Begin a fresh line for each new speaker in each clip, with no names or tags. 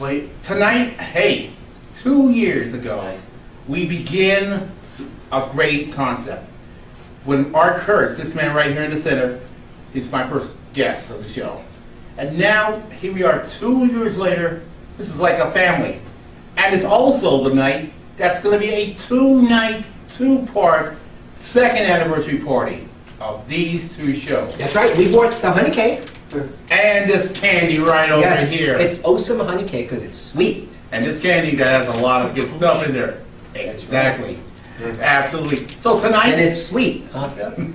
slate?
Tonight, hey, 2 years ago, we begin a great concept. When Art Kurtz, this man right here in the center, is my first guest of the show. And now, here we are 2 years later, this is like a family. And it's also the night that's going to be a two-night, two-part second anniversary party of these two shows.
That's right. We bought the honey cake.
And this candy right over
Yes,
here.
it's awesome honey cake because it's sweet.
And this candy that has a lot of good stuff in there.
That's
Exactly. Absolutely. So tonight,
And it's sweet. Huh?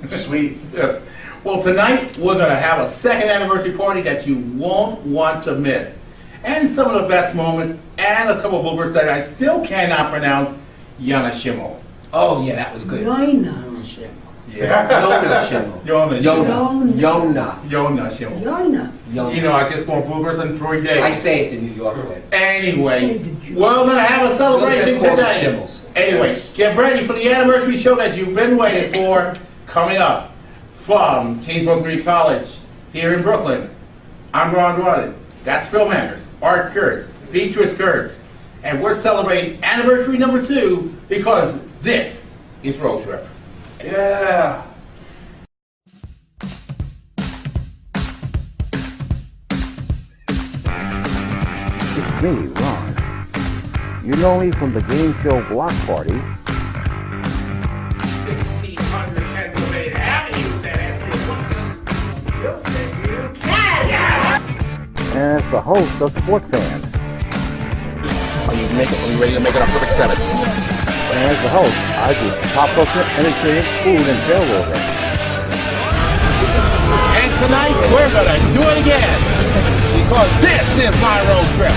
Sweet.
yes. Well, tonight we're going to have a second anniversary party that you won't want to miss. And some of the best moments and a couple of bloopers that I still cannot pronounce. Yana Schimmel.
Oh, yeah, that was good.
Yona Schimmel.
Yeah.
Yona Schimmel.
Yona Schimmel.
Yona.
Yona Schimmel.
Yona.
Yona.
You know, I just want bloopers in 3 days.
I say it the New York way.
Anyway,
Say the Jew.
we're going to have a celebration
We'll just call
tonight.
it Schimmels.
Anyway,
Yes.
get ready for the anniversary show that you've been waiting for coming up from Kingsborough Community College here in Brooklyn. I'm Ron Rodden. That's Phil Manners, Art Kurtz, Beatrice Kurtz, and we're celebrating anniversary number 2 because this is Road Trip.
Yeah.
It's me, Ron. You know me from the game show Block Party.
1600 Pennsylvania Avenue,
And as the host of Sports Fans.
Are you ready to make it our perfect seven?
And as the host, I do pop culture, entertainment, food, and tailwater.
And tonight we're gonna do it again because this is my road trip.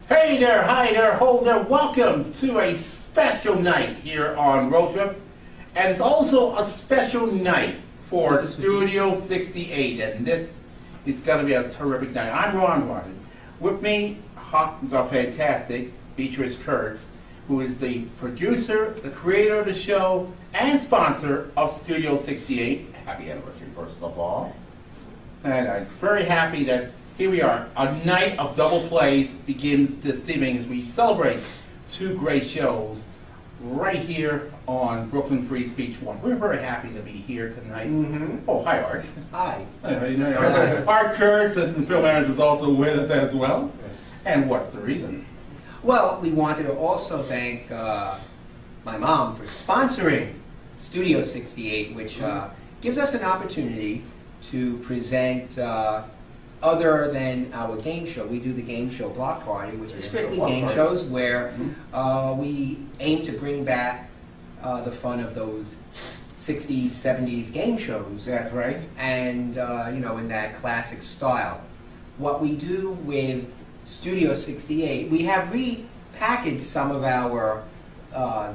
Hey there, hi there, ho there. Welcome to a special night here on Road Trip. And it's also a special night for Studio 68. And this is going to be a terrific night. I'm Ron Rodden. With me, the fantastic Beatrice Kurtz, who is the producer, the creator of the show, and sponsor of Studio 68. Happy anniversary, first of all. And I'm very happy that here we are. A night of double plays begins this evening as we celebrate 2 great shows right here on Brooklyn Free Speech 1. We're very happy to be here tonight.
Mm-hmm.
Oh, hi, Art.
Hi.
Art Kurtz and Phil Manners is also with us as well.
Yes.
And what's the reason?
Well, we wanted to also thank my mom for sponsoring Studio 68, which gives us an opportunity to present other than our game show. We do the game show Block Party, which is strictly
Block
game
Party.
shows where we aim to bring back the fun of those 60s, 70s game shows.
That's right.
And in that classic style. What we do with Studio 68, we have repackaged some of our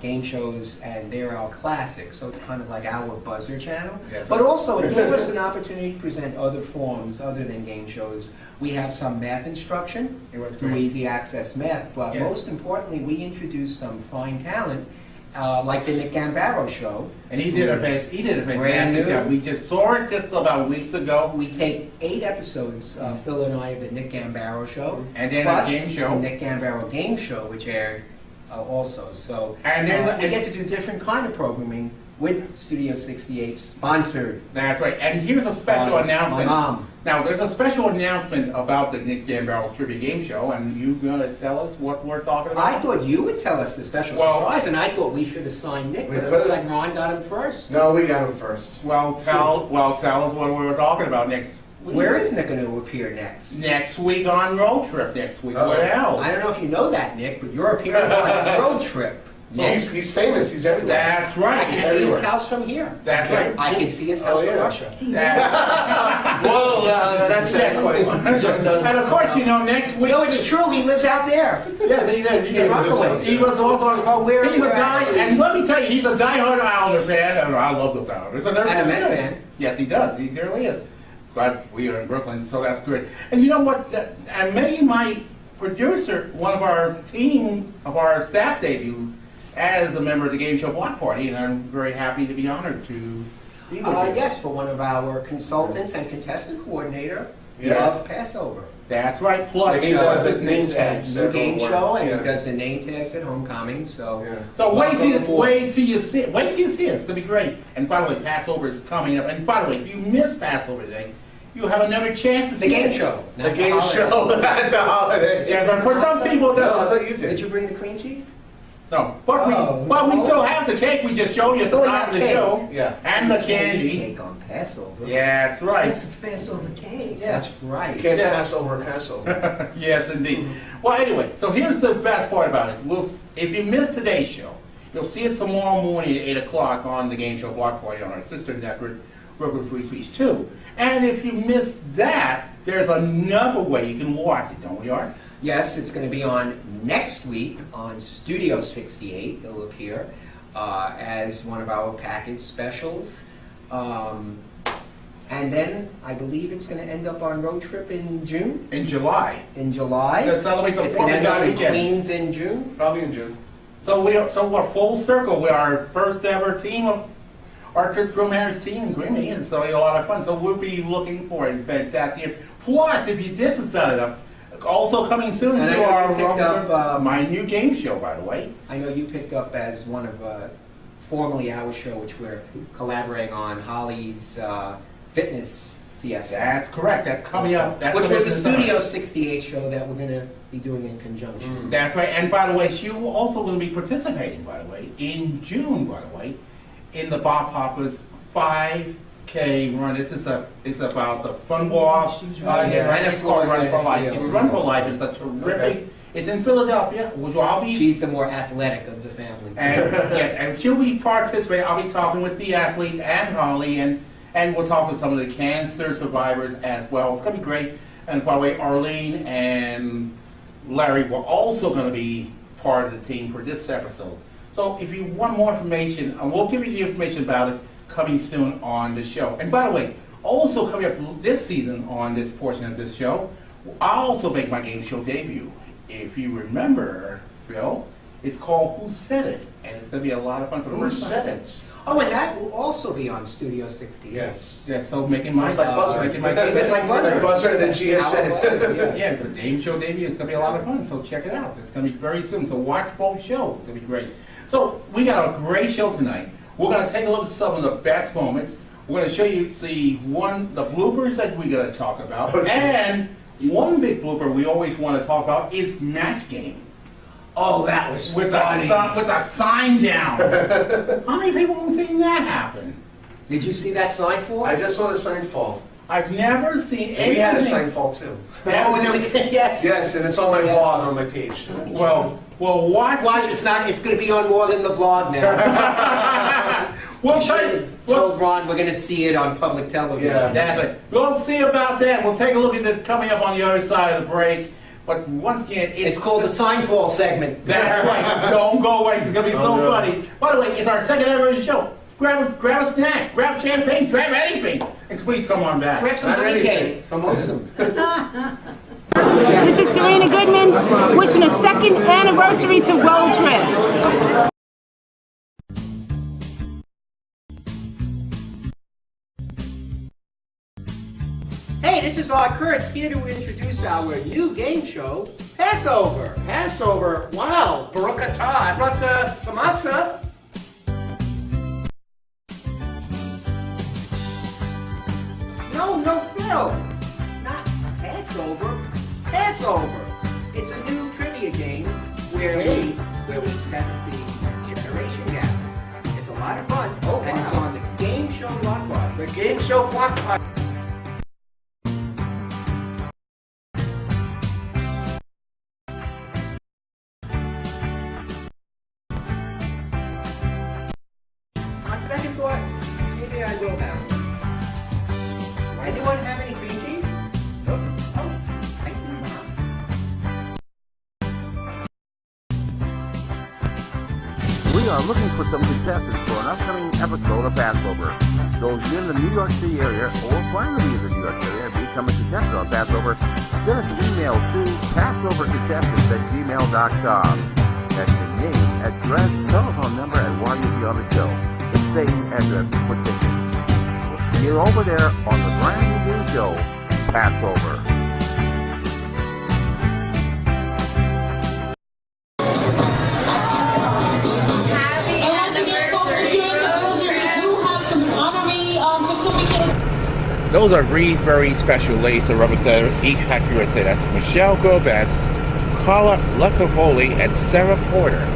game shows, and they're our classics, so it's kind of like our buzzer channel.
Yeah.
But also, it gave us an opportunity to present other forms other than game shows. We have some math instruction
It was
through
great.
Easy Access Math, but
Yeah.
most importantly, we introduced some fine talent, like the Nick Gambaro show.
And he did a
Brand
fantastic
new.
job. We just saw it just about weeks ago.
We take 8 episodes, Phil and I, of the Nick Gambaro show.
And then
plus
a game show.
the Nick Gambaro game show, which aired also. So
And there's
we get to do different kind of programming with Studio 68 sponsored.
That's right. And here's a special
by
announcement.
My mom.
Now, there's a special announcement about the Nick Gambaro Trivia Game Show, and you gonna tell us what we're talking about?
I thought you would tell us the special
Well-
surprise, and I thought we should assign Nick,
We
but it looks
could've.
like Ron got him first.
No, we got him first.
Well, tell us what we were talking about next week.
Where is Nick going to appear next?
Next week on Road Trip next week?
Oh.
Where else?
I don't know if you know that, Nick, but you're appearing on Road Trip.
He's famous. He's everywhere.
That's
I
right.
can see his
everywhere.
house from here.
That's right.
I can see his house
Oh,
from
yeah.
Russia.
That-
Whoa, that's not quite.
and of course, you know, next week.
No, it's true. He lives out there.
Yes, he did. He,
In
did.
Rockaway.
He was also.
Oh, where
he's a
are you
guy,
at?
and let me tell you, he's a diehard Islander fan, and I love the Islanders. And
And a Mets fan.
Yes, he does. He certainly is. But we are in Brooklyn, so that's good. And you know what? And maybe my producer, one of our team, of our staff debut as a member of the Game Show Block Party, and I'm very happy to be honored to be with you.
Yes, for one of our consultants and contestant coordinator
Yeah.
of Passover.
That's right, plus
They gave the name tags.
New game
everyone.
show, and
Yeah.
he does the name tags at homecoming, so.
Yeah.
So
Welcome aboard.
wait till you see it. Wait till you see it. It's gonna be great. And by the way, Passover is coming up. And by the way, if you miss Passover today, you have another chance to
The
see
game
it.
show.
The
not
game
holiday.
show at the holiday.
Yeah, but for some people,
No, I
no.
thought you
Did
did.
you bring the cream cheese?
No, but
Oh,
we
no.
still have the cake. We just showed you at the
Oh,
top
yeah,
of the
cake.
show.
Yeah.
And the
You can't eat
candy.
cake on Passover.
Yeah, that's right.
This is Passover cake.
That's right.
You can't pass over Passover.
Yes, indeed. Well, anyway, so here's the best part about it. If you missed today's show, you'll see it tomorrow morning at 8 o'clock on the Game Show Block Party on our sister network, Rebel Free Speech 2. And if you missed that, there's another way you can watch it, don't we, Art?
Yes, it's going to be on next week on Studio 68. It'll appear as one of our package specials. And then I believe it's going to end up on Road Trip in June,
In July.
in July.
To celebrate the
It's going to end
4th of
up
July
in
weekend.
Queens in June.
Probably in June.
So we're full circle. We're our first ever team of our Church Grow Marriage team in Green Bay, and so it's a lot of fun. So we'll be looking for a fantastic. Plus, if you this is not enough, also coming soon
And I
to
know you
our
picked up,
my new game show, by the way.
I know you picked up as one of formerly our show, which we're collaborating on, Holly's Fitness Fiesta.
That's correct. That's coming up. That's
Which
coming
was
up
the
in
Studio
summer.
68 show that we're going to be doing in conjunction.
That's right. And by the way, she will also going to be participating, by the way, in June, by the way, in the Bob Hoppers 5K run. It's about the fun walk. It's called Run for Life. It's Run for Life. It's a terrific. It's in Philadelphia, which I'll be.
She's the more athletic of the family.
And yes, and she'll be participating. I'll be talking with the athletes and Holly, and we'll talk with some of the cancer survivors as well. It's gonna be great. And by the way, Arlene and Larry were also gonna be part of the team for this episode. So if you want more information, we'll give you the information about it coming soon on the show. And by the way, also coming up this season on this portion of this show, I'll also make my game show debut. If you remember, Bill, it's called Who Said It? And it's going to be a lot of fun for the
Who
first
said
time.
it?
Oh, and that will also be on Studio 68.
Yes.
Yeah, so making my
It's like Buzzer.
making my game.
It's like Buzzer.
Buzzer, and then she has
How
said
it was,
it.
yeah.
Yeah, the game show debut. It's going to be a lot of fun. So check it out. It's going to be very soon. So watch both shows. It's going to be great. So we got a great show tonight. We're going to take a look at some of the best moments. We're going to show you the bloopers that we're going to talk about.
Oh, geez.
And one big blooper we always want to talk about is Match Game.
Oh, that was
With
funny.
a sign down. How many people have seen that happen?
Did you see that sign for?
I just saw the sign fall.
I've never seen
And we had a
anything-
sign fall too.
Oh, and then yes.
Yes, and it's on my
Yes.
blog on my page.
Well, watch.
Watch, it's going to be on more than the vlog now.
We'll
We
tell
should
you.
have told Ron we're going to see it on public television.
Yeah.
That's it. We'll see about that. We'll take a look at it coming up on the other side of the break. But once again,
It's called the sign fall segment.
That's right. Don't go away. It's gonna be so
Oh, no.
funny. By the way, it's our second anniversary show. Grab a snack, grab champagne, grab anything, and please come on back.
Grab some
Not
honey
anything.
cake from Osum.
This is Serena Goodman wishing a second anniversary to Road Trip.
Hey, this is Art Kurtz here to introduce our new game show, Passover.
Passover. Wow. Baruch atah. I brought the matzah.
No, Phil. Not Passover. Passover. It's a new trivia game where we test the generation gap. It's a lot of fun.
Oh,
and it's
wow.
on the Game Show Block Party.
The game show block party.
On second thought, maybe I will now. Anyone have any cream cheese? Oh, thank you, Mom.
We are looking for some contestants for an upcoming episode of Passover. So if you're in the New York City area or plan to be in the New York area, be
become a contestant on Passover, send us an email to passovercontestants@gmail.com. That's your name, address, telephone number, and while you'll be on the show, the same address for tickets. We'll see you over there on the brand new game show, Passover. Those are three very special ladies that represent each Happy USA. That's Michelle Gomez, Carla Lucavoli, and Sarah Porter,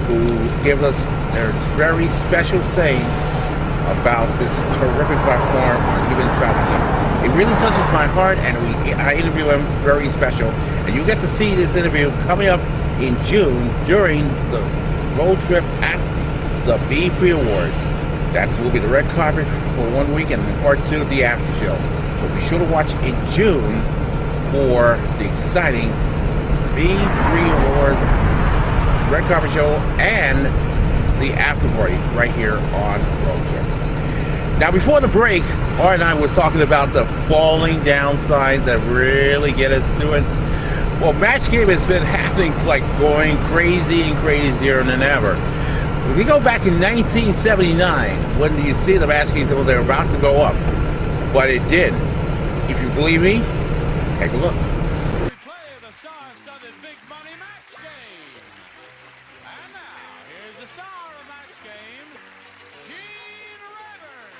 who give us their very special saying about this terrific platform on Even Travel Club. It really touches my heart, and I interview them very special. And you get to see this interview coming up in June during the road trip at the Be Free Awards. That will be the red carpet for 1 week and part 2 of the after show. So be sure to watch in June for the exciting Be Free Award red carpet show and the after party right here on Road Trip. Now before the break, Art and I was talking about the falling down signs that really get us to it. Well, Match Game has been happening like going crazy and crazier than ever. If we go back in 1979, when you see the match games, they were about to go up. But it did. If you believe me, take a look.
We play the star-studded Big Money Match Game. And now, here's the star of Match Game, Gene Rayburn.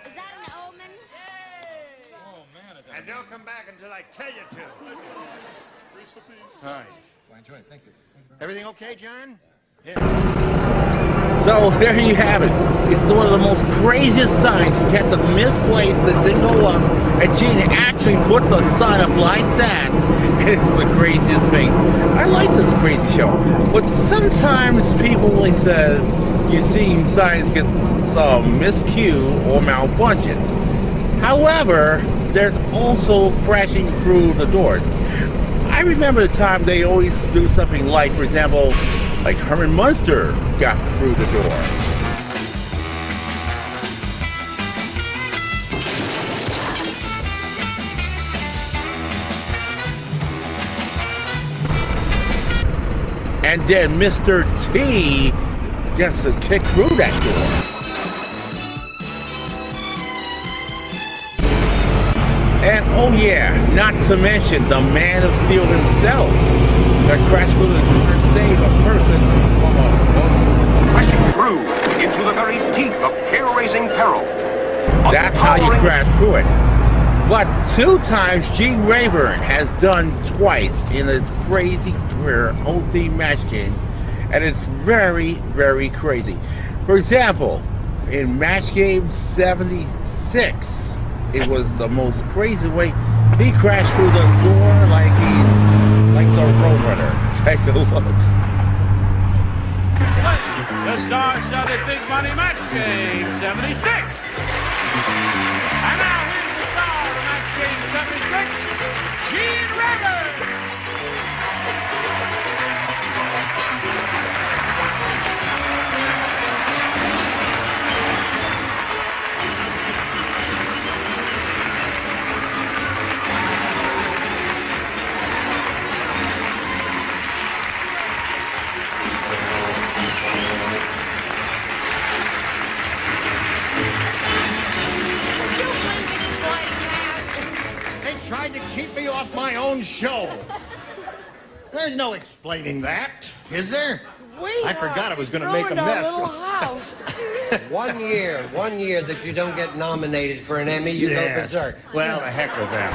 Is that an omen?
And don't come back until I tell you to. Grease for peace. All right.
Well, enjoy it. Thank you.
Everything okay, John?
So there you have it. It's one of the most craziest signs. You kept the misplaced that didn't go up, and Gene actually put the sign up like that. It's the craziest thing. I like this crazy show, but sometimes people like says you see signs get miscue or malfunction. However, there's also crashing through the doors. I remember the time they always do something like, for example, like Herman Munster got through the door. And then Mr. T gets to kick through that door. And oh yeah, not to mention the Man of Steel himself that crashed through the door and saved a person from
crashing through into the very teeth of hair-raising peril.
That's how you crash through it. But 2 times Gene Rayburn has done twice in his crazy career OC Match Game, and it's very, very crazy. For example, in Match Game 76, it was the most crazy way. He crashed through the door like the Roadrunner. Take a look.
The star-studded Big Money Match Game 76. And now here's the star of Match Game 76, Gene Rayburn.
Tried to keep me off my own show. There's no explaining that, is there? I forgot I was going to make a mess.
1 year that you don't get nominated for an Emmy, you go berserk.
Well, the heck with that.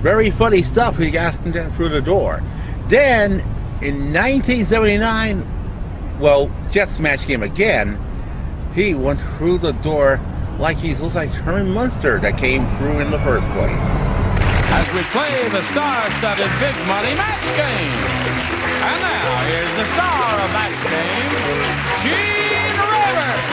Very funny stuff. He got him through the door. Then, in 1979, well, Jets Match Game again, he went through the door like he looks like Herman Munster that came through in the first place.
As we play the star-studded Big Money Match Game. And now, here's the star of Match Game, Gene Rayburn.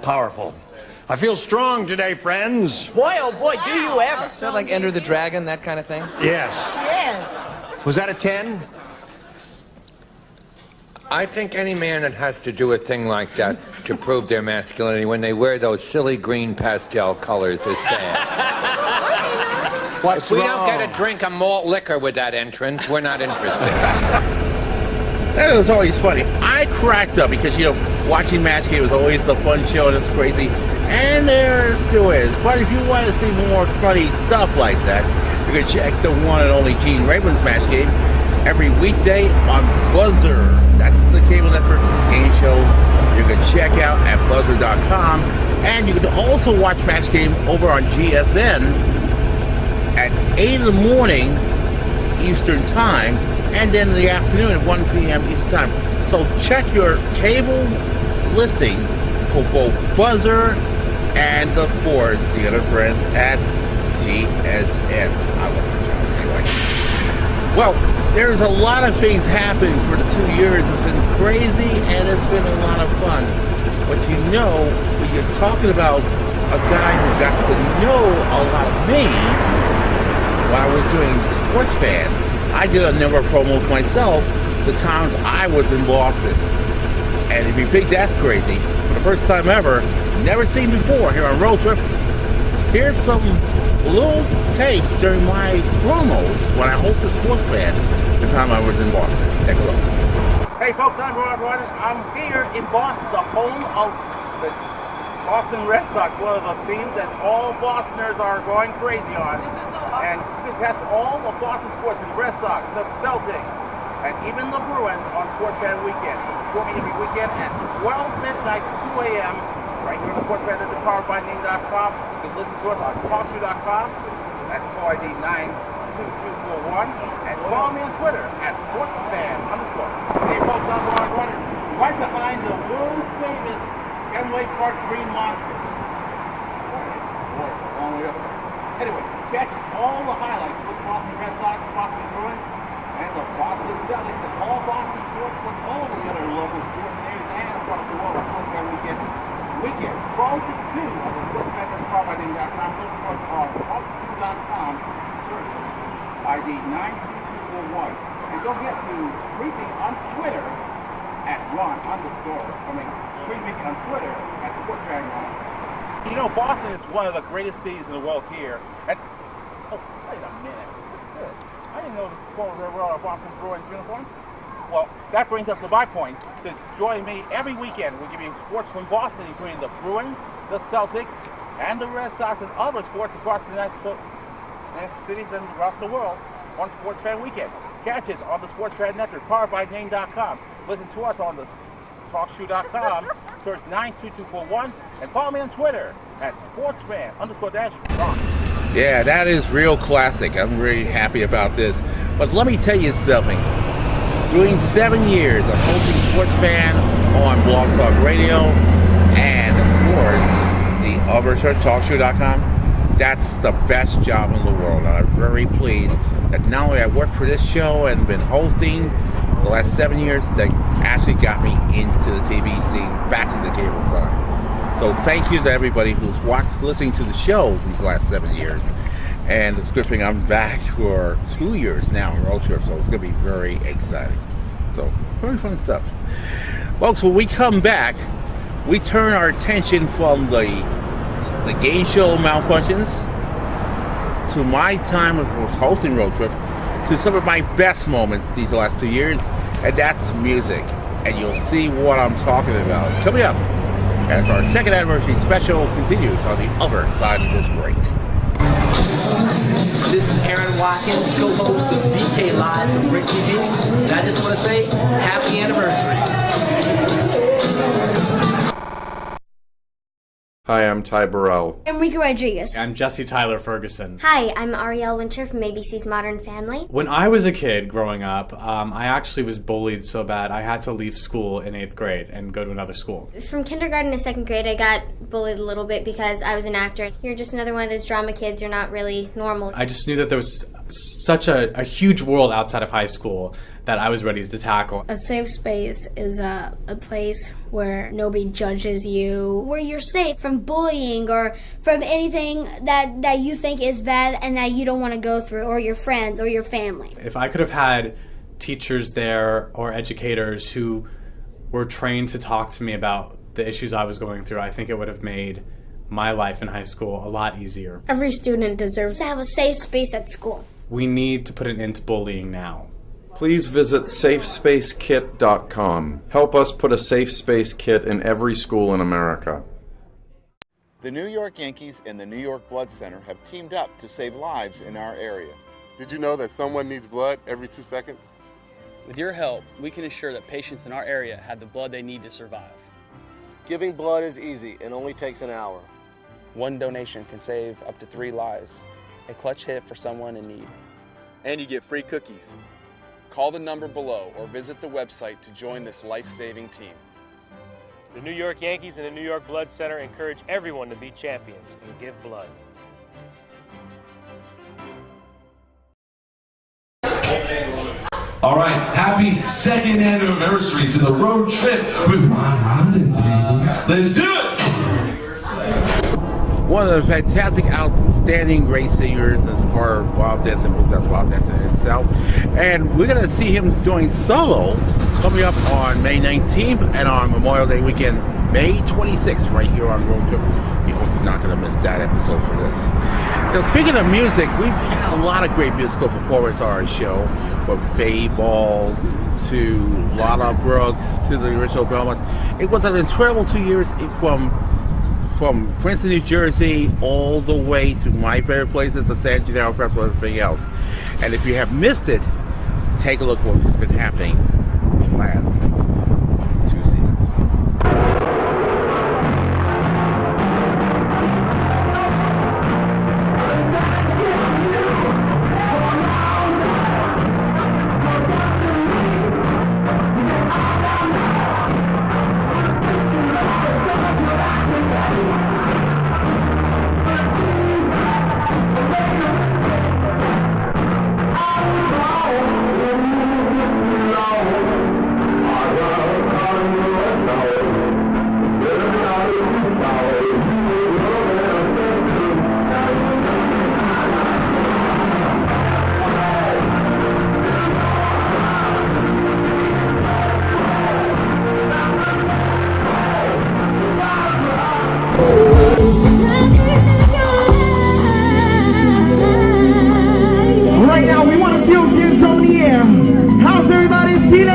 Powerful. I feel strong today, friends.
Boy, oh boy, do you ever.
Is that like Enter the Dragon, that kind of thing?
Yes.
Yes.
Was that a 10?
I think any man that has to do a thing like that to prove their masculinity when they wear those silly green pastel colors is sad.
What's
If we
wrong?
don't get a drink of malt liquor with that entrance, we're not interested.
That was always funny. I cracked up because, watching Match Game was always a fun show and it's crazy. And there still is. But if you want to see more funny stuff like that, you can check the one and only Gene Raymond's Match Game every weekday on Buzzer. That's the cable network game show you can check out at buzzer.com. And you can also watch Match Game over on GSN at 8 in the morning Eastern Time, and then in the afternoon at 1 p.m. Eastern Time. So check your cable listings for both Buzzer and, of course, the other friends at GSN. I love the job anyway. Well, there's a lot of things happening for the 2 years. It's been crazy and it's been a lot of fun. But when you're talking about a guy who got to know a lot of me while I was doing Sports Fan, I did a number of promos myself the times I was in Boston. And if you think that's crazy, for the first time ever, never seen before here on Road Trip, here's some little takes during my promos when I hosted Sports Fan the time I was in Boston. Take a look. Hey folks, I'm Rod Rodgers. I'm here in Boston, the home of the Boston Red Sox, one of the teams that all Bostoners are going crazy on. And you can catch all of Boston sports, the Red Sox, the Celtics, and even the Bruins on Sports Fan Weekend. Join me every weekend at 12 midnight to 2 a.m. right here on Sports Fan at thepowerbyname.com. You can listen to us on talkshoe.com. That's call ID 92241. And follow me on Twitter at sportsfan_. Hey folks, I'm Ron Runner, right behind the world famous Fenway Park Green Monster. Long way up. Anyway, catch all the highlights with Boston Red Sox, Boston Bruins, and the Boston Celtics, and all Boston sports with all the other local sports news and across the world on Sports Fan Weekend. 12 to 2 on the sportsfan.com. Look for us on talkshoe.com. Search ID 92241. And don't forget to tweet me on Twitter at tweet me on Twitter at SportsFanRon. Boston is one of the greatest cities in the world here. And, wait a minute. What's this? I didn't know the Paul Rivera Boston Bruins uniform. Well, that brings up to my point. To join me every weekend, we'll give you sports from Boston, including the Bruins, the Celtics, and the Red Sox, and other sports across the national cities and across the world on Sports Fan Weekend. Catch us on the Sports Fan Network, poweredbyname.com. Listen to us on the talkshoe.com. Search 92241 and follow me on Twitter at sportsfan_Ron. Yeah, that is real classic. I'm really happy about this. But let me tell you something. Doing 7 years of hosting Sports Fan on Blog Talk Radio and, of course, the other search, talkshoe.com, that's the best job in the world. I'm very pleased that not only I worked for this show and been hosting the last 7 years, that actually got me into the TV scene, back in the cable side. So thank you to everybody who's listening to the show these last 7 years. And the script thing, I'm back for 2 years now in Road Trip, so it's going to be very exciting. So, very fun stuff. Well, so when we come back, we turn our attention from the game show malfunctions to my time of hosting Road Trip to some of my best moments these last 2 years, and that's music. And you'll see what I'm talking about coming up as our second anniversary special continues on the other side of this break.
This is Aaron Watkins, co-host of BK Live from Brick TV, and I just want to say happy anniversary.
Hi, I'm Ty Burrell.
Enrique Rodriguez.
I'm Jesse Tyler Ferguson.
Hi, I'm Ariel Winter from ABC's Modern Family.
When I was a kid growing up, I actually was bullied so bad I had to leave school in 8th grade and go to another school.
From kindergarten to 2nd grade, I got bullied a little bit because I was an actor. You're just another one of those drama kids. You're not really normal.
I just knew that there was such a huge world outside of high school that I was ready to tackle.
A safe space is a place where nobody judges you, where you're safe from bullying or from anything that you think is bad and that you don't want to go through, or your friends or your family.
If I could have had teachers there or educators who were trained to talk to me about the issues I was going through, I think it would have made my life in high school a lot easier.
Every student deserves to have a safe space at school.
We need to put an end to bullying now.
Please visit safespacekit.com. Help us put a safe space kit in every school in America.
The New York Yankees and the New York Blood Center have teamed up to save lives in our area.
Did you know that someone needs blood every 2 seconds?
With your help, we can ensure that patients in our area have the blood they need to survive.
Giving blood is easy and only takes an hour.
One donation can save up to 3 lives. A clutch hit for someone in need.
And you get free cookies. Call the number below or visit the website to join this life-saving team.
The New York Yankees and the New York Blood Center encourage everyone to be champions and give blood.
All right, happy 2nd anniversary to the road trip with Ron Rondon, baby. Let's do it!
One of the fantastic, outstanding great singers as part of Wild Dance and Blue Dance Wild Dance in itself. And we're going to see him doing solo coming up on May 19th and on Memorial Day weekend, May 26th, right here on Road Trip. You hope you're not going to miss that episode for this. Now, speaking of music, we've had a lot of great musical performances on our show, from Faye Ball to Lala Brooks to the original Belmonts. It was an incredible 2 years from Princeton, New Jersey, all the way to my favorite places, the San Gennaro Festival and everything else. And if you have missed it, take a look at what's been happening in the last 2 seasons.
Right now, we want to see those hands up in the air. How's everybody feeling?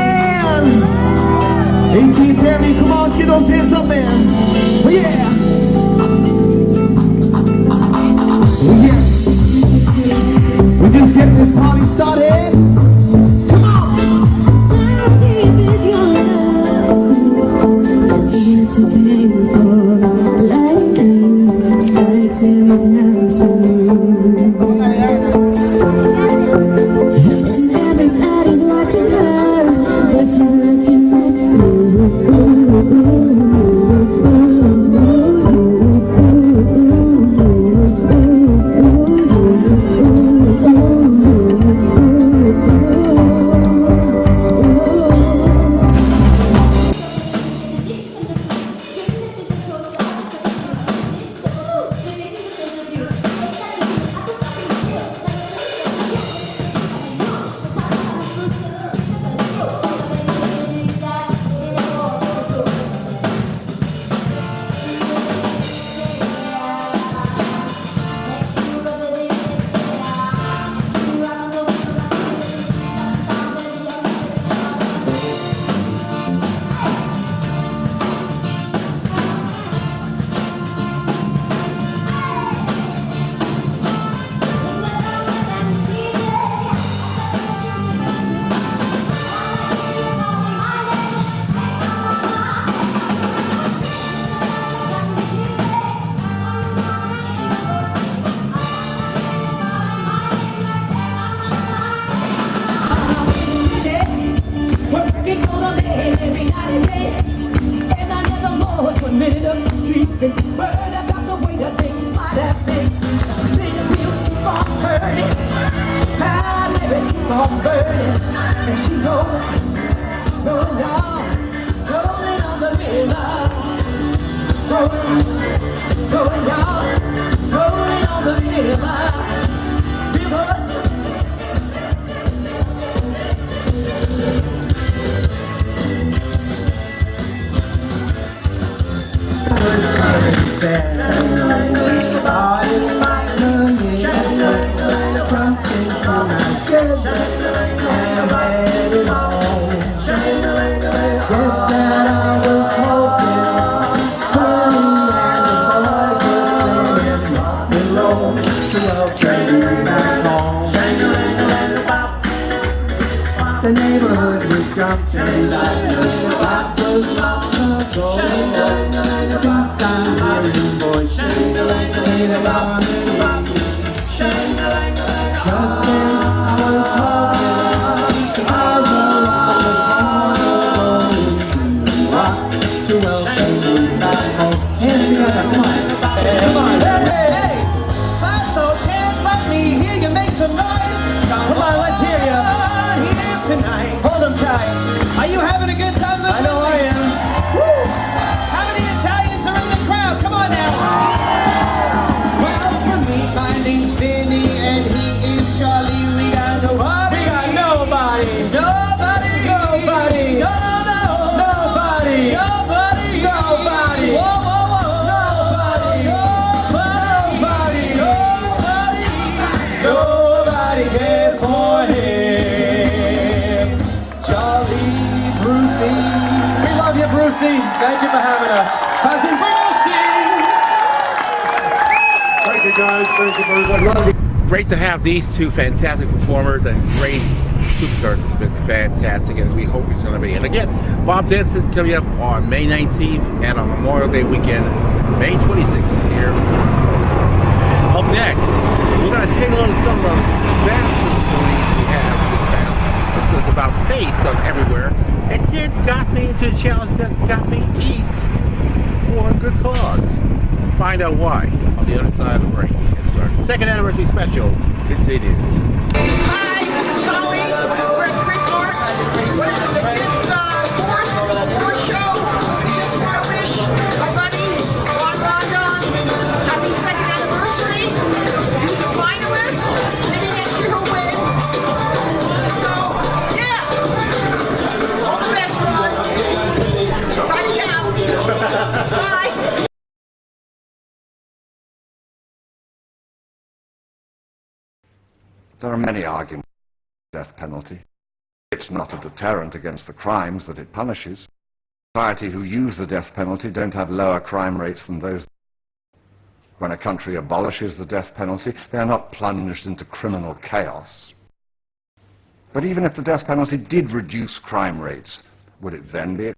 18th Avenue, come on, let's get those hands up there. Oh, yeah. Oh, yes. We just get this party started. Come on.
Everybody's watching her, but she's looking at
hurting, and she going down, rolling on the river, going down, rolling on the river. The neighborhood was jumping like the clock was not the gold. Deep down hearing voices in a harmony. Just then I was talking, I was around the corner, rock to welcome you back home. Hands together, come on. Hey, clap those hands, let me hear you make some noise. Come on, let's hear you. Tonight. Hold them tight. Are you having a good time? I know I am. Woo. How many Italians are in the crowd? Come on now. Well, for me, my name's Vinny and he is Charlie. We got nobody. We got nobody. Nobody. Nobody. No, no, no. Nobody. Nobody. Nobody. Whoa, whoa, whoa. Nobody. Nobody. Nobody. Nobody cares for him. We love you, Brucey. Thank you for having us. Cousin Brucey!
Thank you, guys. Thank you very much. Love you. Great to have these two fantastic performers and great superstars. It's been fantastic, and we hope it's going to be. And again, Bob Denson coming up on May 19th and on Memorial Day weekend, May 26th here. Up next, we're going to take a look at some of the best movies we have this past. This is about taste on everywhere. And it got me into a challenge that got me eat for a good cause. Find out why on the other side of the break. It's our second anniversary special continues.
Hi, this is Holly. We're at Quick Marks. We're at the fourth show. Just want to wish my buddy Ron Rondon happy second anniversary. He was a finalist. Maybe next year he'll win. So, yeah. All the best, Ron. Signing out. Bye.
There are many arguments for the death penalty. It's not a deterrent against the crimes that it punishes. Society who use the death penalty don't have lower crime rates than those. When a country abolishes the death penalty, they are not plunged into criminal chaos. But even if the death penalty did reduce crime rates, would it then be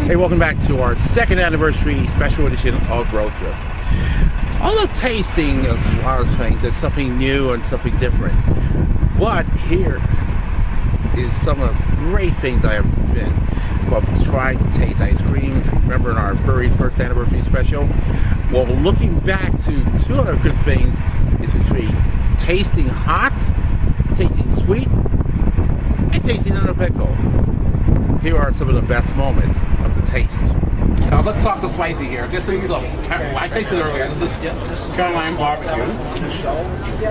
Hey, welcome back to our second anniversary special edition of Road Trip. All the tasting of a lot of things is something new and something different. But here is some of the great things I have been trying to taste ice cream. Remember in our very first anniversary special? Well, looking back to two other good things is between tasting hot, tasting sweet, and tasting on a pickle. Here are some of the best moments of the taste. Now let's talk to Spicy here. This is, look, I tasted it earlier. This is Carolina barbecue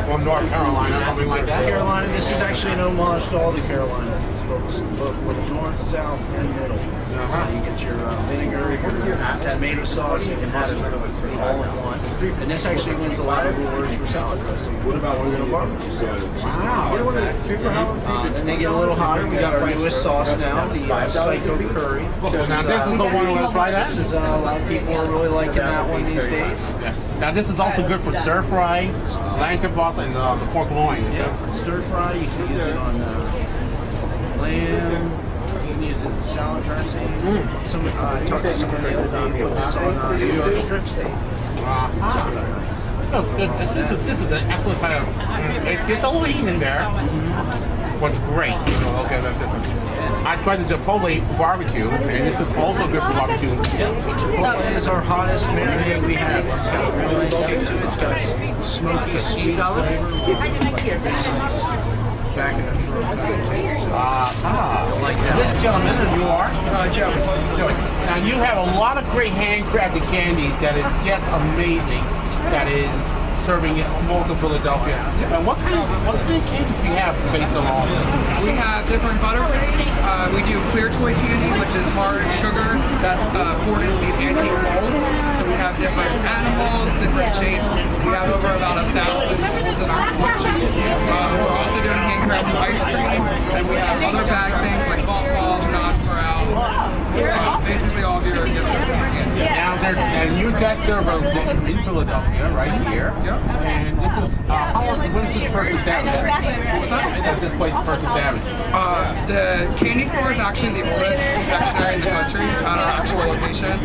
from North Carolina, something like that.
Carolina, this is actually an homage to all the Carolinas. It's both north, south, and middle. So you get your vinegar, your tomato sauce, and mustard all in one. And this actually wins a lot of awards for salad dressing. What about more than a barbecue sauce?
Wow.
Then they get a little hotter. We got our newest sauce now, the Psycho Curry.
Now this is the one we're going to try that?
This is, a lot of people are really liking that one these days.
Yes. Now this is also good for stir fry, lamb kebab, and the pork loin.
Yeah, stir fry, you can use it on lamb. You can use it as salad dressing. Some talked to somebody else put this on New York strip steak.
This is an excellent kind of. It's a little eaten in there. What's great. Okay, that's different. I tried the Chipotle barbecue, and this is also good for barbecue.
Chipotle is our hottest marinade we have. It's got a really nice kick to it. It's got smoky, sweet flavor. Nice back in the throat. Like that.
This gentleman, and you are?
Joey.
Now you have a lot of great handcrafted candies that is just amazing. That is serving at most of Philadelphia. And what kind of candies do you have based on all this?
We have different buttercreams. We do clear toy candy, which is hard sugar that's poured into these antique molds. So we have different animals, different shapes. We have over about 1,000 molds in our collection. We're also doing handcrafted ice cream, and we have other bag things like ball balls, nonpareils, basically all of your Christmas candy.
Now, and you got server in Philadelphia, right here.
Yep.
And this is, when is this first established?
What was that?
This place first established?
The candy store is actually the oldest confectionery in the country at our actual location.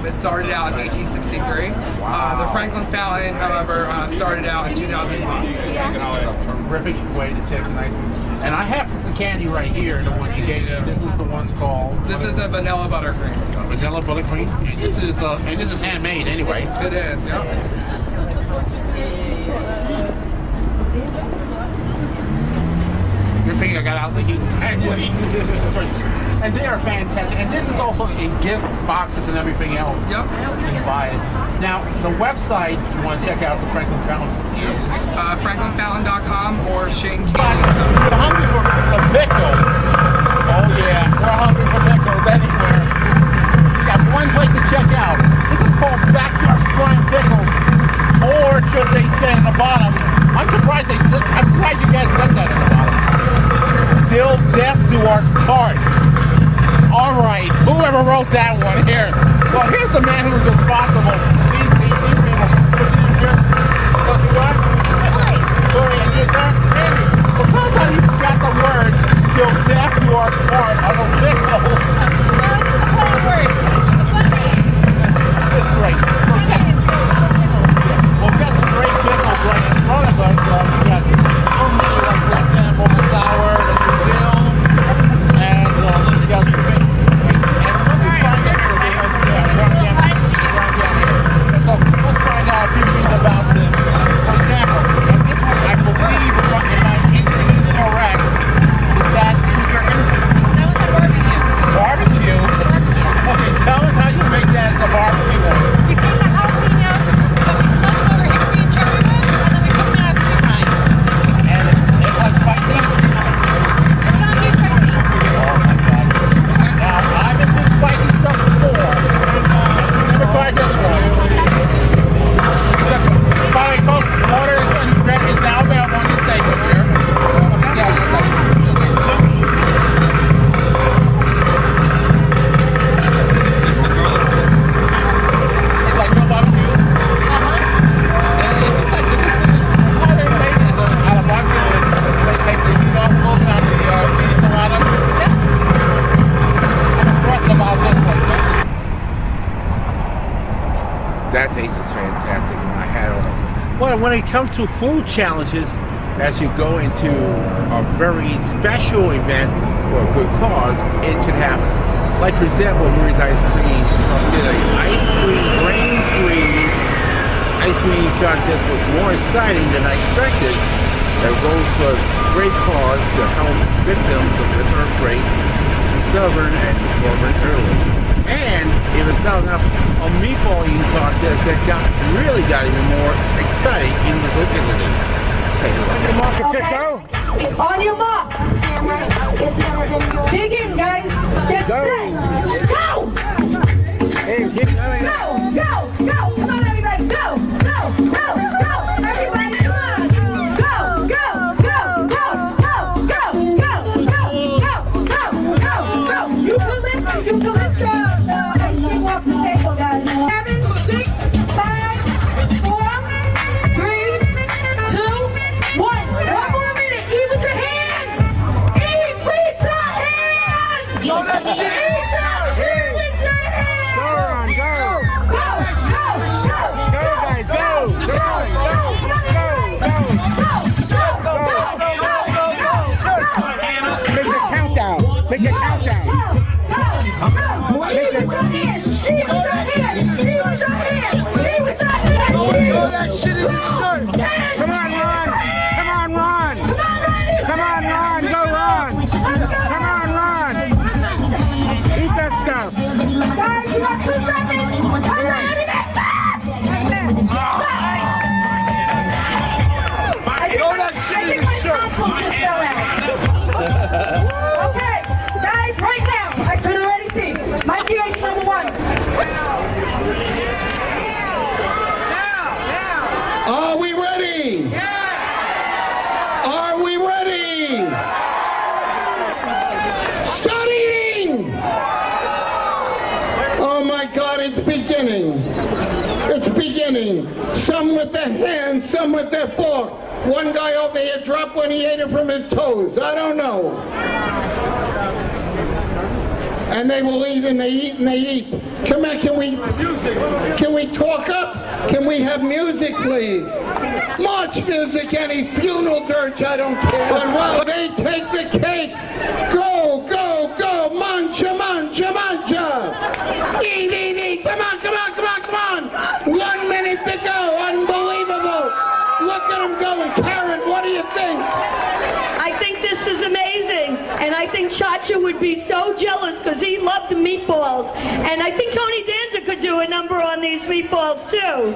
It started out in 1863. The Franklin Fountain, however, started out in 2005.
A terrific way to take a nice one. And I have the candy right here, the one you gave me. This is the one called...
This is a vanilla buttercream.
Vanilla buttercream. And this is handmade anyway.
It is, yep.
Your finger got out the heat. And they are fantastic. And this is also in gift boxes and everything else.
Yep.
You can buy it. Now, the website, if you want to check out the Franklin Fountain.
FranklinFountain.com or Shane
But you're hungry for some pickles. Oh yeah, we're hungry for pickles anywhere. We got one place to check out. This is called Backyard Frying Pickles. Or should they say in the bottom? I'm surprised you guys said that in the bottom. Till death do our parts. All right, whoever wrote that one here. Well, here's the man who's responsible. These people. What's his name here? You are? Corey, and you, sir? Well, tell us how you got the word till death do our part on a pickle. It's great. Well, we got some great pickles right in front of us. We got so many, like, for example, the sour, the dill, and we got some big. And let me find out for me. So let's find out a few things about this. For example, and this one I believe, if my instinct is correct, is that chicken? That was a barbecue. Barbecue? Okay, tell us how you make that as a barbecue.
We take the jalapenos, but we smoke them over hickory and cherry wood, and then we put them in our sweet pine.
And it's like spicy?
It's not too spicy.
Oh my God. Now, I've been doing spicy stuff before. I've never tried this one. By the way, folks, water is now available on the table here. It's like no barbecue. And it's like this is how they make it out of barbecue. They take the meat off, pull it out the seasoning out of it. I'm impressed about this one. That taste is fantastic when I had it. Well, when it comes to food challenges, as you go into a very special event for a good cause, it could happen. Like, for example, Murray's Ice Cream did an ice cream grain-free ice cream contest was more exciting than I expected. It goes for a great cause to help victims of this earthquake, stubborn and former early. And if it's not enough, a meatball eating contest that really got even more exciting in the vicinity. Take a look.
It's on your mark. Dig in, guys. Get set. Go! Go! Go! Go! Come on, everybody. Go! Go! Go! Go! Everybody, come on. Go! Go! Go! Go! Go! Go! Go! Go! Go! Go! Go! You can lift the ice cream off the table, guys. 7, 6, 5, 4, 3, 2, 1. One more minute. Eat with your hands. Eat with your hands.
Go that shit.
Eat with your hands.
Go, Ron, go.
Go, go, go.
Go, guys, go. Go,
Make
a countdown. Make a countdown. Throw that shit in the dirt. Come on, Ron. Come on, Ron. Come on, Ron. Go, Ron. Come on, Ron. Eat that stuff.
Guys, you got 2 seconds. I'm ready to stop.
Throw that shit in the dirt.
Okay, guys, right now, I can already see. Mikey Ace number 1.
Are we ready? Are we ready? Start eating! Oh my God, it's beginning. It's beginning. Some with their hands, some with their fork. One guy over here dropped when he ate it from his toes. I don't know. And they will eat and they eat and they eat. Come on, can we talk up? Can we have music, please? March music, any funeral dirge, I don't care. But while they take the cake, go, go, go, mancha, mancha, mancha. Eat, eat, eat. Come on, come on, come on, come on. 1 minute to go. Unbelievable. Look at them going. Karen, what do you think?
I think this is amazing, and I think Chacha would be so jealous because he loved the meatballs. And I think Tony Danza could do a number on these meatballs too.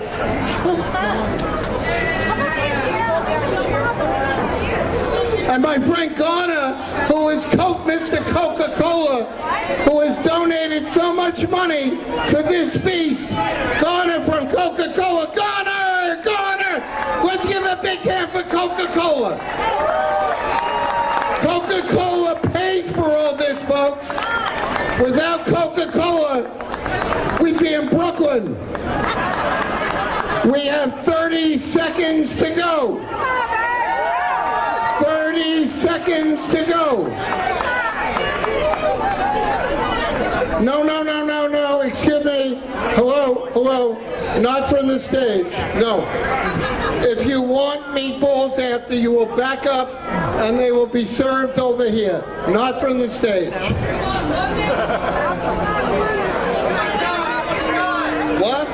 And my friend Garner, who is Mr. Coca-Cola, who has donated so much money to this feast. Garner from Coca-Cola. Garner! Garner! Let's give a big hand for Coca-Cola. Coca-Cola paid for all this, folks. Without Coca-Cola, we'd be in Brooklyn. We have 30 seconds to go. 30 seconds to go. No, no, no, no, no. Excuse me. Hello, hello. Not from the stage. No. If you want meatballs after, you will back up and they will be served over here. Not from the stage. What?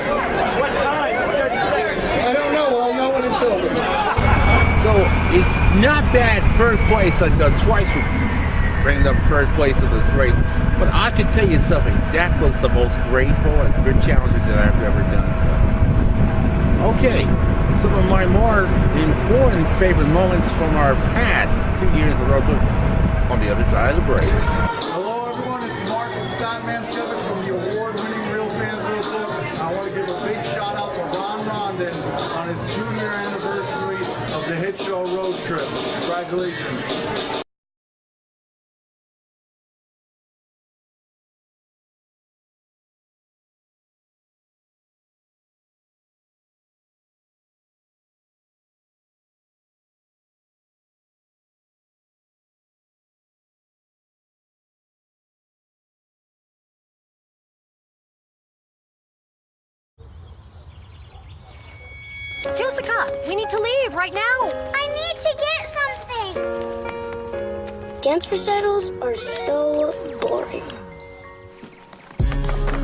I don't know. I'll know when it's over.
So it's not bad first place. I've done twice with bringing up first place in this race. But I can tell you something, that was the most grateful and good challenges that I've ever done. So. Okay, some of my more important favorite moments from our past 2 years of road trip on the other side of the break.
Hello everyone, it's Mark and Scott Manskevich from the award-winning Real Fans Real Talk. I want to give a big shout out to Ron Rondon on his 2-year anniversary of the hit show Road Trip. Congratulations.
Jessica, we need to leave right now.
I need to get something. Dance recitals are so boring.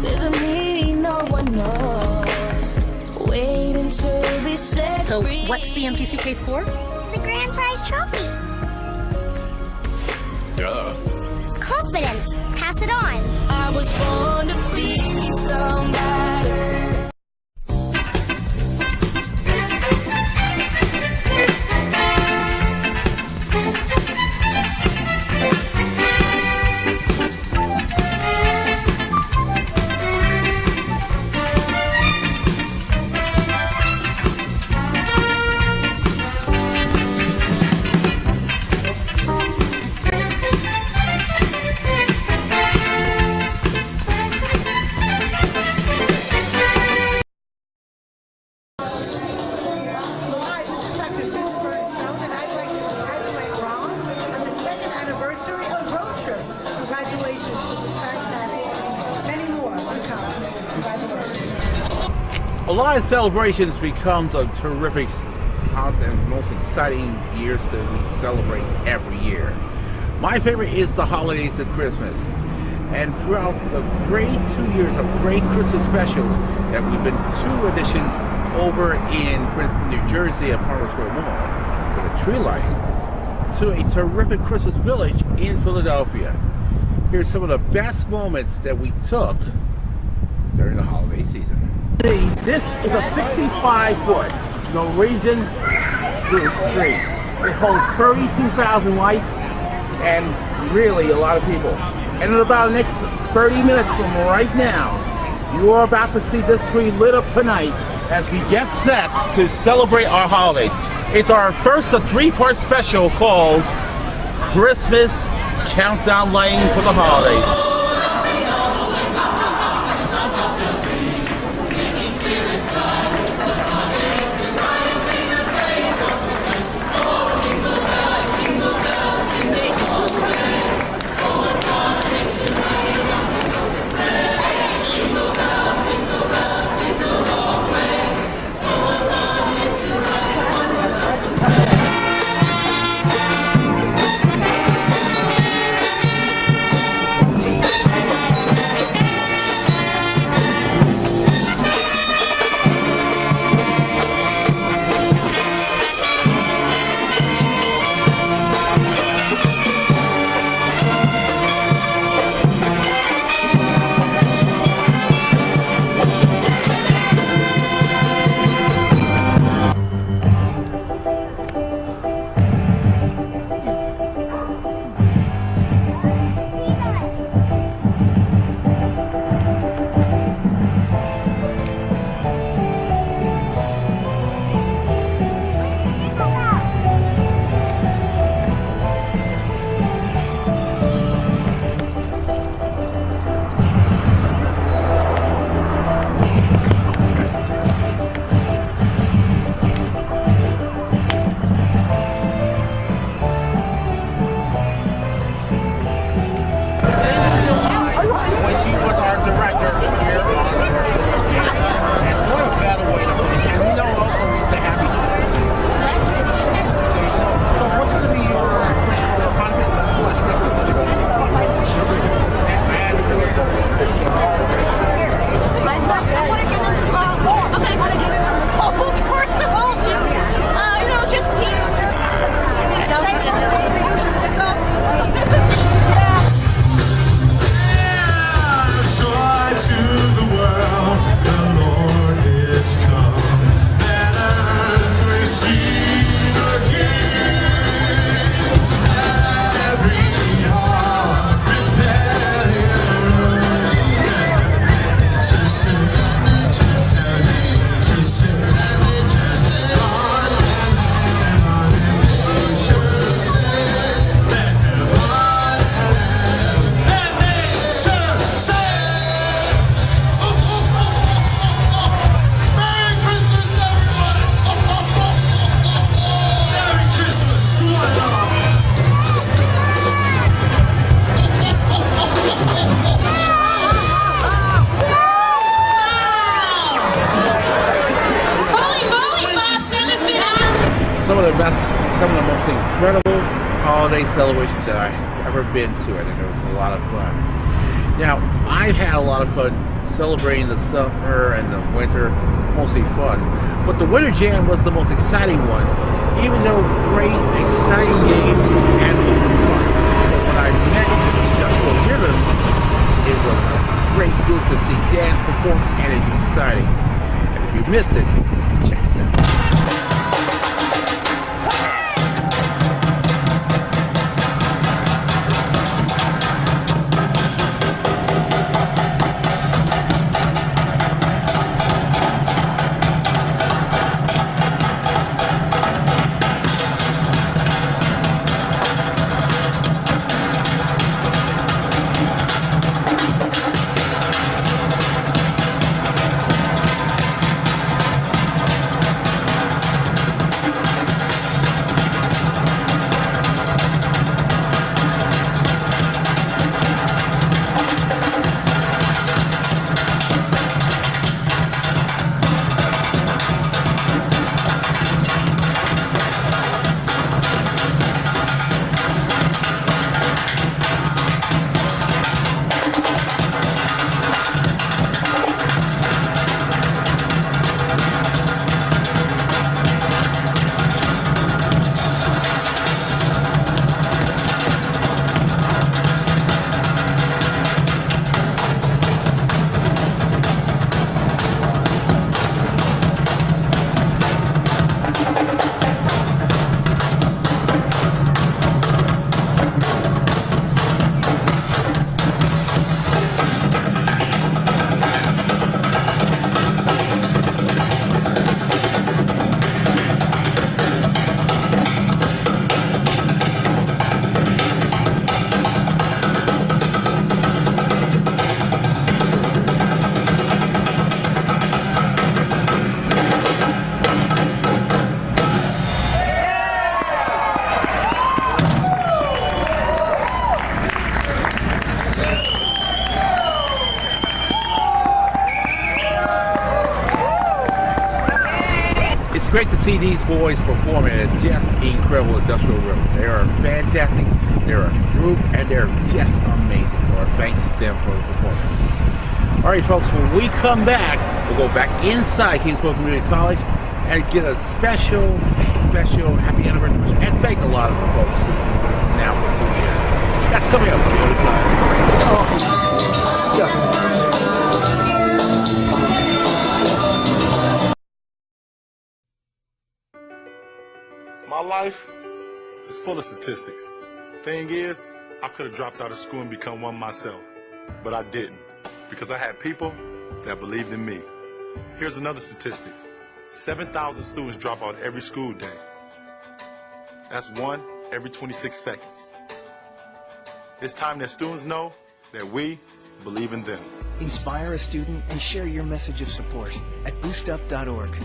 There's a meaning no one knows. Wait until we set
So,
free.
what's the empty suitcase for?
The grand prize trophy.
Duh.
Confidence. Pass
pass it on.
I was born to be somebody.
A lot of celebrations becomes a terrific and most exciting years that we celebrate every year. My favorite is the holidays of Christmas. And throughout the great 2 years of great Christmas specials that we've been 2 editions over in Princeton, New Jersey at Farmers Square Mall with a tree lighting to a terrific Christmas village in Philadelphia. Here's some of the best moments that we took during the holiday season. This is a 65-foot Norwegian tree. It holds 32,000 lights and really a lot of people. And in about the next 30 minutes from right now, you are about to see this tree lit up tonight as we get set to celebrate our holidays. It's our first 3-part special called Christmas Countdown Lighting for the Holidays. Some of the most incredible holiday celebrations that I've ever been to, and it was a lot of fun. Now, I've had a lot of fun celebrating the summer and the winter, mostly fun, but the Winter Jam was the most exciting one, even though great, exciting games and fun. When I met Industrial Rhythm, It was a great group to see dance perform, and it's exciting. And if you missed it, check it out. Great to see these boys performing at just incredible Industrial River. They are fantastic, they're a group, and they're just amazing. So our thanks to them for the performance. All right, folks, when we come back, we'll go back inside Kingsborough Community College and get a special happy anniversary and thank a lot of the folks who have been with us now for 2 years. That's coming up on the other side.
My life is full of statistics. Thing is, I could have dropped out of school and become one myself, but I didn't because I had people that believed in me. Here's another statistic. 7,000 students drop out every school day. That's one every 26 seconds. It's time that students know that we believe in them.
Inspire a student and share your message of support at boostup.org.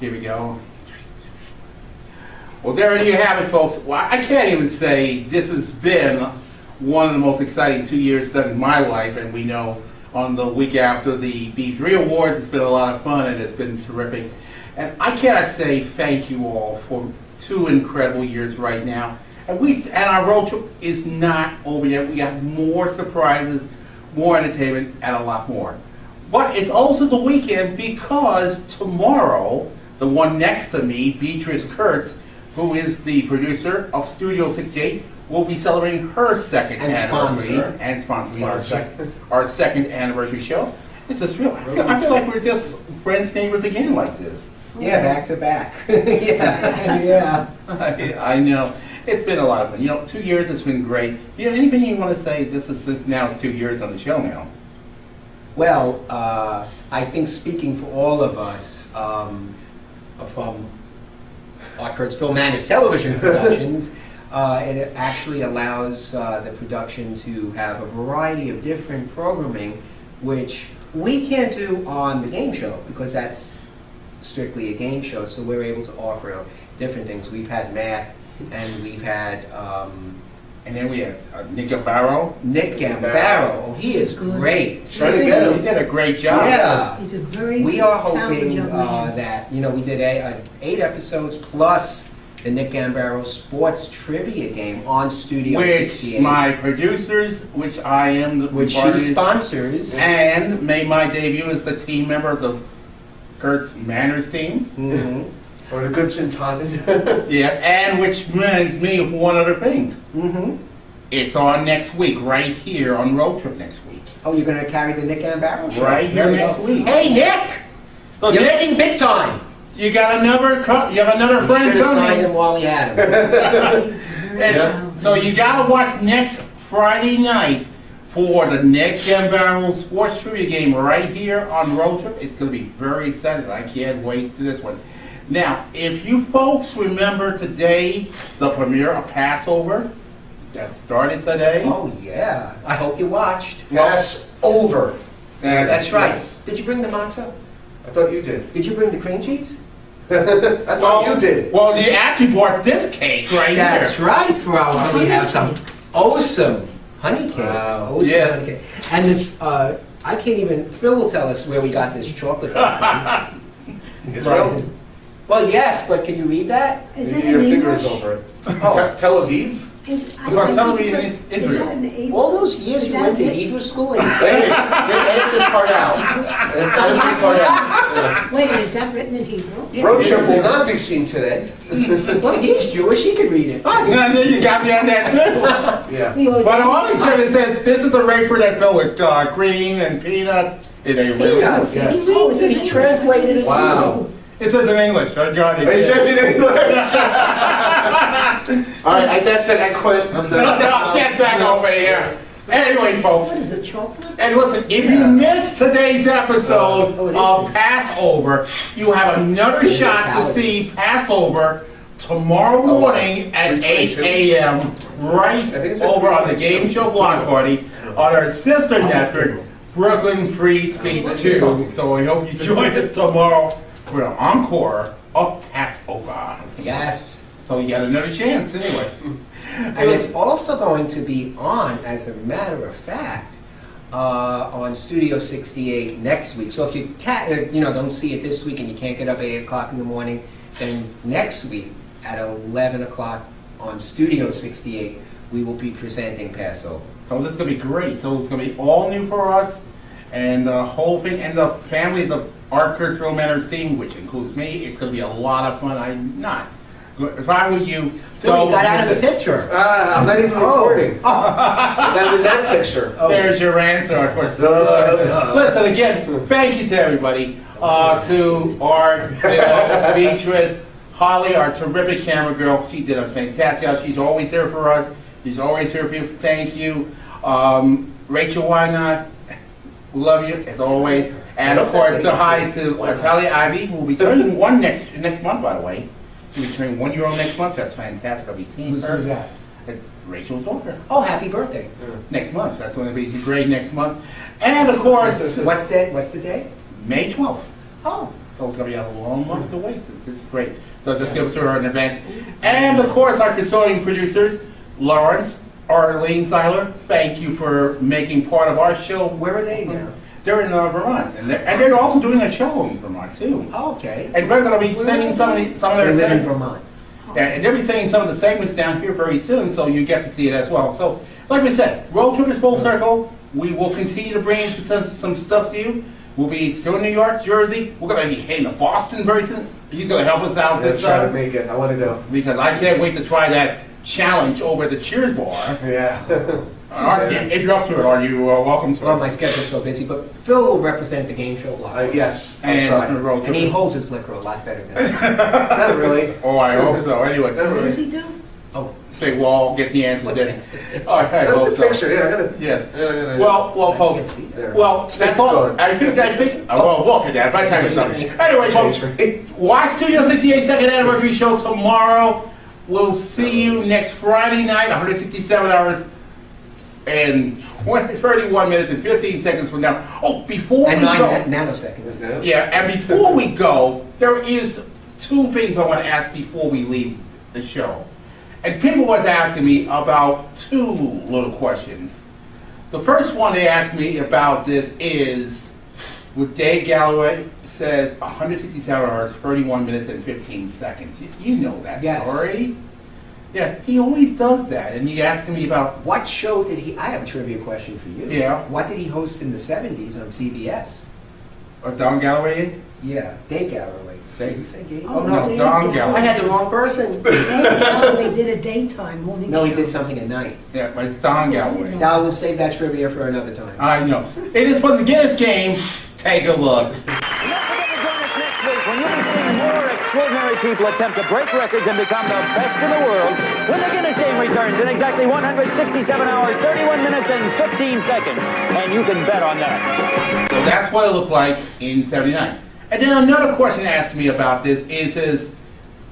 Here we go. Well, there you have it, folks. Well, I can't even say this has been one of the most exciting 2 years in my life, and we know on the week after the B3 Awards, it's been a lot of fun and it's been terrific. And I cannot say thank you all for 2 incredible years right now. And our road trip is not over yet. We got more surprises, more entertainment, and a lot more. But it's also the weekend because tomorrow, the one next to me, Beatrice Kurtz, who is the producer of Studio 68, will be celebrating her second anniversary and sponsoring our second anniversary show. It's a thrill. I feel like we're just friends, neighbors again like this.
Yeah, back to back. Yeah.
I know. It's been a lot of fun. You know, 2 years has been great. You know, anything you want to say? This now is 2 years on the show now.
Well, I think speaking for all of us from Art Kurtzville Managed Television Productions, it actually allows the production to have a variety of different programming, which we can't do on the game show because that's strictly a game show. So we're able to offer different things. We've had math, and we've had
And then we have Nick Gambaro.
Nick Gambaro. Oh, he is great.
He did a great job.
Yeah.
He's a very
We are
talented
hoping
young man.
that, we did 8 episodes plus the Nick Gambaro Sports Trivia Game on Studio
Which
68.
my producers, which I am the
Which
part of
she
it,
sponsors.
and made my debut as the team member of the Kurt's Manners team.
Mm-hmm.
Or the Goodson Tonnage.
Yes, and which reminds me of one other thing.
Mm-hmm.
It's on next week, right here on Road Trip next week.
Oh, you're going to carry the Nick Gambaro show?
Right here next week.
Hey, Nick!
So
You're
Nick,
making big time.
you got another you have another friend
Should have signed
coming.
him while we had him.
And so you gotta watch next Friday night for the Nick Gambaro Sports Trivia Game right here on Road Trip. It's gonna be very exciting. I can't wait to this one. Now, if you folks remember today, the premiere of Passover that started today.
Oh, yeah. I hope you watched.
Passover.
That's right.
Yes.
Did you bring the matzah?
I thought you did.
Did you bring the cream cheese?
I thought you did.
Well, you actually brought this cake right
That's
here.
right, Frau. We have some awesome honey cake.
Wow.
Awesome
Yeah.
honey cake. And this, I can't even, Phil will tell us where we got this chocolate from.
Israel?
Well, yes, but can you read that?
Is that
Your
in
fingers
English?
over it.
Oh.
Tel Aviv?
Well, tell me in Israel.
All those years
Is
you
that
went to
it?
Hebrew school and
Edit this part out. Edit this part out.
Wait, is that written in Hebrew?
Road trip will not be seen today.
Well, he's Jewish, he can read it.
Yeah, then you got me on that too.
Yeah.
But all he said, it says, this is the raper that filled with green and peanuts. It ain't really.
Peanuts?
Yes.
Oh, so he translated it.
Wow.
It says in English. I got it.
It says in English. All right, that's it. I quit. I'm done.
Get back over here. Anyway, folks.
What is it, chocolate?
And listen, if you missed today's episode of Passover, you have another shot to see Passover tomorrow morning at 8 a.m. right over on the Game Show Block Party on our sister network, Brooklyn Free Speech 2. So we hope you join us tomorrow for an encore of Passover.
Yes.
So you got another chance anyway.
And it's also going to be on, as a matter of fact, on Studio 68 next week. So if you don't see it this week and you can't get up at 8 o'clock in the morning, then next week at 11 o'clock on Studio 68, we will be presenting Passover.
So this is going to be great. So it's going to be all new for us, and the whole thing, and the families of our Cultural Manners team, which includes me, it's going to be a lot of fun. I'm not. If I were you,
Phil, you got out of the picture.
I'm not even recording. Not in that picture.
There's your answer. Listen, again, thank you to everybody. To our Beatrice, Holly, our terrific camera girl. She did a fantastic job. She's always here for us. She's always here for you. Thank you. Rachel Wynot, we love you as always. And of course, hi to Talia Ivy, who will be turning one next month, by the way. She'll be turning 1 year old next month. That's fantastic. I'll be seeing her.
Who's that?
Rachel's daughter.
Oh, happy birthday.
Next month. That's going to be great next month. And of course,
What's the day?
May 12th.
Oh.
So it's going to be a long month to wait. It's great. So just give her an event. And of course, our consulting producers, Lawrence, Arlene Seiler, thank you for making part of our show.
Where are they now?
They're in Vermont, and they're also doing a show in Vermont too.
Oh, okay.
And we're going to be sending some of their
They live in
segments.
Vermont.
Yeah, and they'll be sending some of the segments down here very soon, so you get to see it as well. So, like we said, Road Trip is full circle. We will continue to bring some stuff to you. We'll be still in New York, Jersey. We're going to be heading to Boston very soon. He's going to help us out this
Try to make it. I want to go.
because I can't wait to try that challenge over at the Cheers bar.
Yeah.
If you're up to it, are you welcome to it?
Well, my schedule's so busy, but Phil will represent the game show block.
Yes, I'll
And
try.
the Road
And he
Trip.
holds his liquor a lot better than
Not really.
Oh, I hope so. Anyway,
Not
What does
really.
he do?
okay, we'll all get the answer then. All right, I
Send
hope
the
so.
picture. Yeah, I gotta.
Yeah.
Yeah.
Well,
I
folks.
can't see that.
There.
Well, that's all.
Fun.
I think. Well, look at that. By the time it's done. Anyway, folks,
Change.
watch Studio 68 second anniversary show tomorrow. We'll see you next Friday night, 167 hours and 31 minutes and 15 seconds from now. Oh, before
And
we
9
go.
nanoseconds.
Yeah, and before we go, there is two things I want to ask before we leave the show. And people was asking me about two little questions. The first one they asked me about this is, with Dave Galloway says 167 hours, 31 minutes, and 15 seconds. You know that story. Yeah, he always does that. And he asked me about...
What show did he... I have a trivia question for you.
Yeah.
What did he host in the 70s on CBS?
Don Galloway?
Yeah, Dave Galloway. Did you say Dave?
Oh, no, Don Galloway.
I had the wrong person.
Dave Galloway did a daytime morning
No,
show.
he did something at night.
Yeah, but it's Don Galloway.
Now we'll save that trivia for another time.
I know. It is from the Guinness game. Take a look.
When you'll be seeing more extraordinary people attempt to break records and become the best in the world, when the Guinness game returns in exactly 167 hours, 31 minutes, and 15 seconds. And you can bet on that.
So that's what it looked like in 79. And then another question asked me about this is,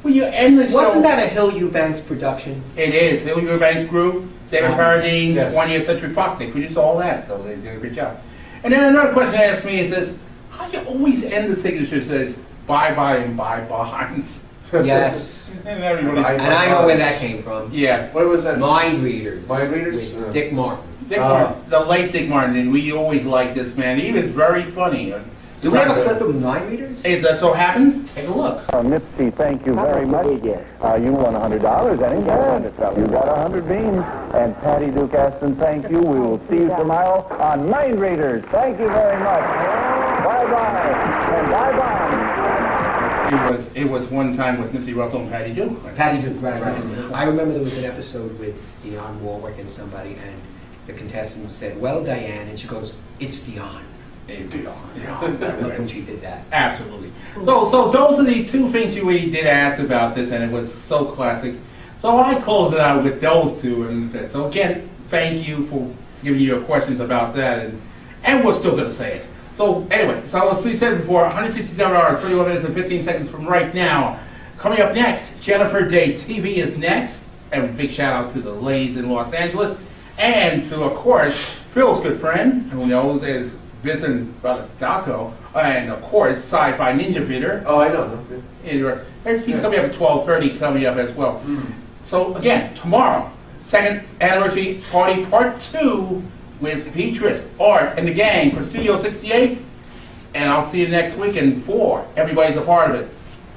will you end the show...
Wasn't that a Hill Eubanks production?
It is. Hill Eubanks Group, David Carradine,
yes.
20th Century Fox. They produced all that, so they did a great job. And then another question asked me, it says, how do you always end the signature says, bye-bye and bye-bonds?
Yes.
And everybody...
And I know where that came from.
Yeah.
What was that?
Mind Readers.
Mind Readers?
With Dick Martin.
Dick Martin, the late Dick Martin, and we always liked this man. He was very funny.
Do we have a clip of Mind Readers?
If that so happens, take a look.
Nipsey, thank you very much. You won $100, and you got 100 beans. And Patty Duke Aston, thank you. We will see you tomorrow on Mind Raiders. Thank you very much. Bye-bye, and bye-bye.
It was one time with Nipsey Russell and Patty Duke.
Patty Duke, right. I remember there was an episode with Dionne Warwick and somebody, and the contestant said, well, Diane, and she goes, it's Dionne. Look when she did that.
Absolutely. So those are the two things you really did ask about this, and it was so classic. So I closed it out with those two. And so again, thank you for giving your questions about that, and we're still going to say it. So anyway, so as we said before, 167 hours, 31 minutes, and 15 seconds from right now. Coming up next, Jennifer Day TV is next. And a big shout out to the ladies in Los Angeles, and to, of course, Phil's good friend, who knows is Vincent Baladaco, and of course, Sci-Fi Ninja Peter.
Oh, I know.
He's coming up at 12:30, coming up as well. So again, tomorrow, second anniversary party part 2 with Beatrice, Art, and the gang for Studio 68. And I'll see you next week. And for everybody's a part of it,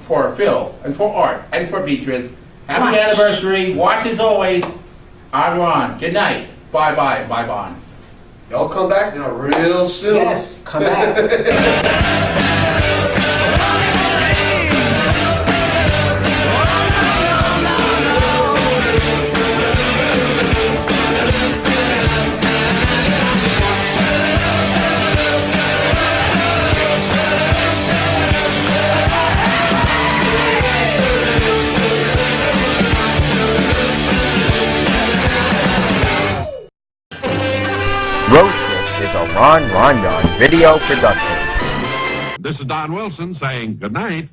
for Phil, and for Art, and for Beatrice. Happy anniversary. Watch as always. I'm Ron. Good night. Bye-bye. Bye-bonds.
Y'all come back now real soon.
Yes, come back.
Road Trip is a Ron Rondon video production.
This is Don Wilson saying good night.